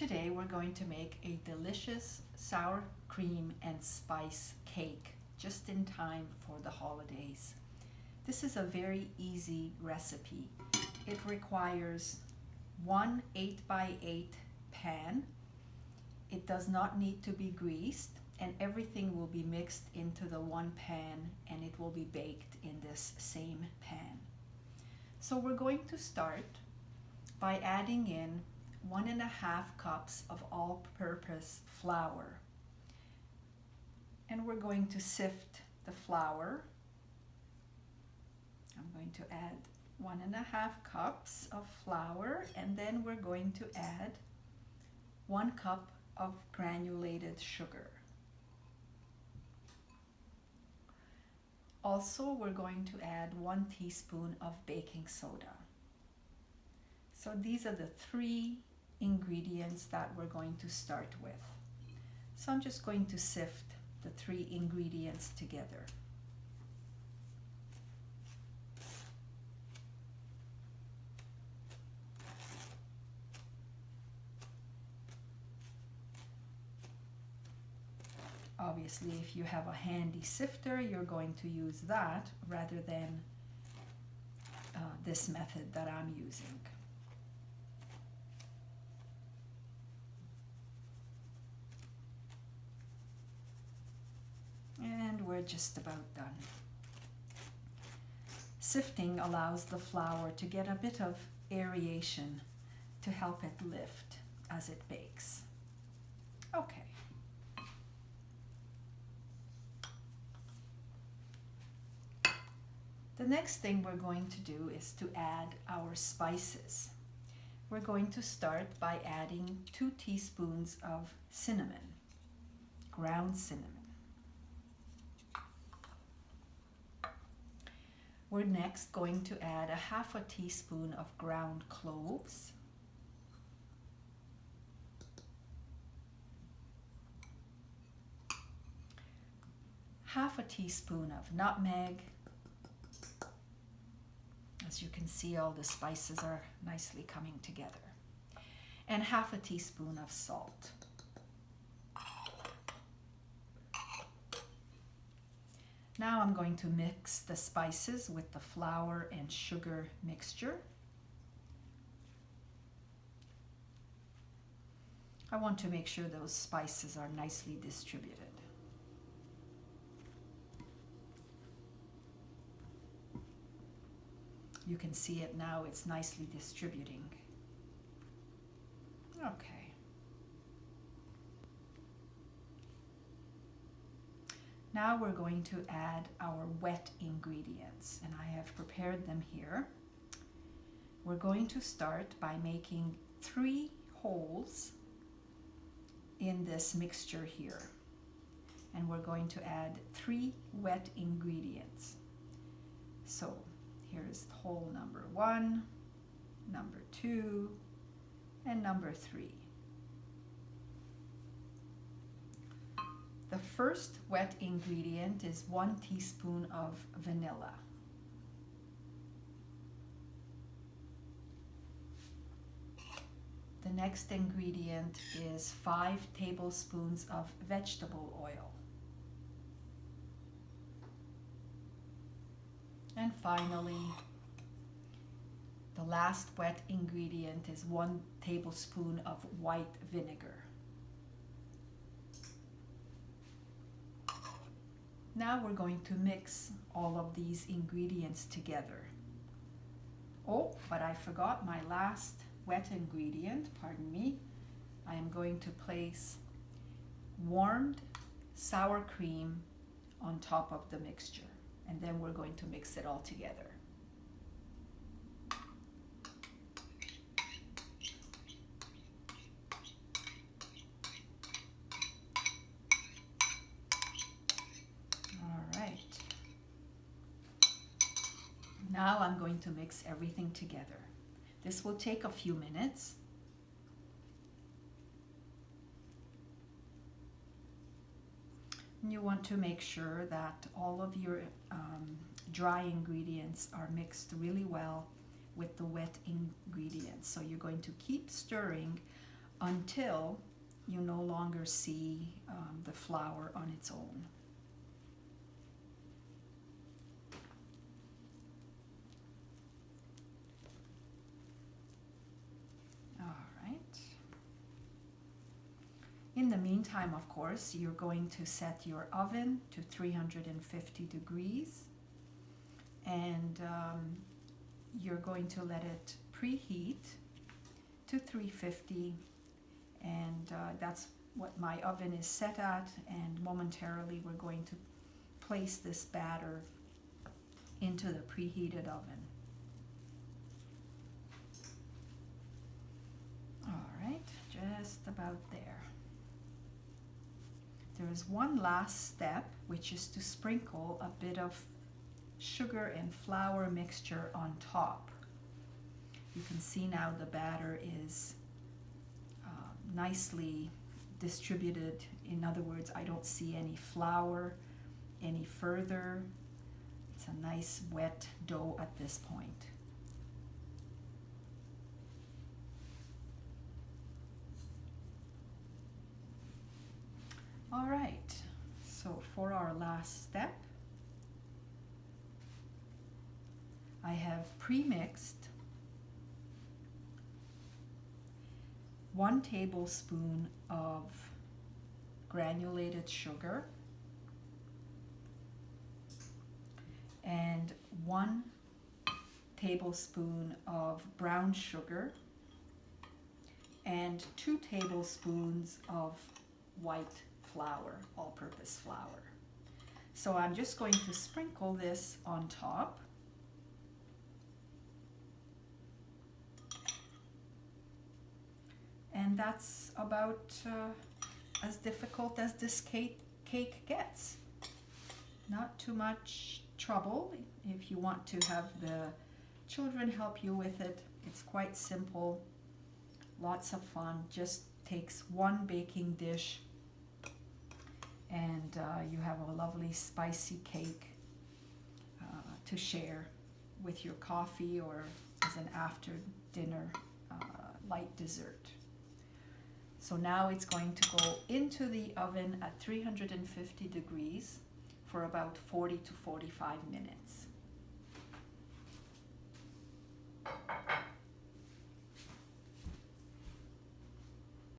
Today we're going to make a delicious sour cream and spice cake just in time for the holidays. This is a very easy recipe. It requires one 8x8 pan. It does not need to be greased, and everything will be mixed into the one pan and it will be baked in this same pan. So we're going to start by adding in 1.5 cups of all-purpose flour. And we're going to sift the flour. I'm going to add 1.5 cups of flour, and then we're going to add 1 cup of granulated sugar. Also, we're going to add 1 teaspoon of baking soda. So these are the 3 ingredients that we're going to start with. So I'm just going to sift the 3 ingredients together. Obviously, if you have a handy sifter, you're going to use that rather than this method that I'm using. And we're just about done. Sifting allows the flour to get a bit of aeration to help it lift as it bakes. Okay. The next thing we're going to do is to add our spices. We're going to start by adding 2 teaspoons of cinnamon, ground cinnamon. We're next going to add 1/2 teaspoon of ground cloves, half a teaspoon of nutmeg. As you can see, all the spices are nicely coming together, and 1/2 teaspoon of salt. Now I'm going to mix the spices with the flour and sugar mixture. I want to make sure those spices are nicely distributed. You can see it now, it's nicely distributing. Okay. Now we're going to add our wet ingredients, and I have prepared them here. We're going to start by making 3 holes in this mixture here, and we're going to add 3 wet ingredients. So here's hole number 1, number 2, and number 3. The first wet ingredient is 1 teaspoon of vanilla. The next ingredient is 5 tablespoons of vegetable oil. And finally, the last wet ingredient is 1 tablespoon of white vinegar. Now we're going to mix all of these ingredients together. Oh, but I forgot my last wet ingredient, pardon me. I am going to place warmed sour cream on top of the mixture, and then we're going to mix it all together. Now I'm going to mix everything together. This will take a few minutes. And you want to make sure that all of your dry ingredients are mixed really well with the wet ingredients. So you're going to keep stirring until you no longer see the flour on its own. In the meantime, of course, you're going to set your oven to 350 degrees, and you're going to let it preheat to 350, and that's what my oven is set at, and momentarily we're going to place this batter into the preheated oven. All right, just about there. There is one last step, which is to sprinkle a bit of sugar and flour mixture on top. You can see now the batter is nicely distributed. In other words, I don't see any flour any further. It's a nice wet dough at this point. All right, so for our last step, I have pre-mixed 1 tablespoon of granulated sugar and 1 tablespoon of brown sugar and 2 tablespoons of white flour, all-purpose flour. So I'm just going to sprinkle this on top. And that's about as difficult as this cake gets. Not too much trouble. If you want to have the children help you with it, it's quite simple. Lots of fun. Just takes 1 baking dish, and you have a lovely spicy cake to share with your coffee or as an after dinner light dessert. So now it's going to go into the oven at 350 degrees for about 40 to 45 minutes.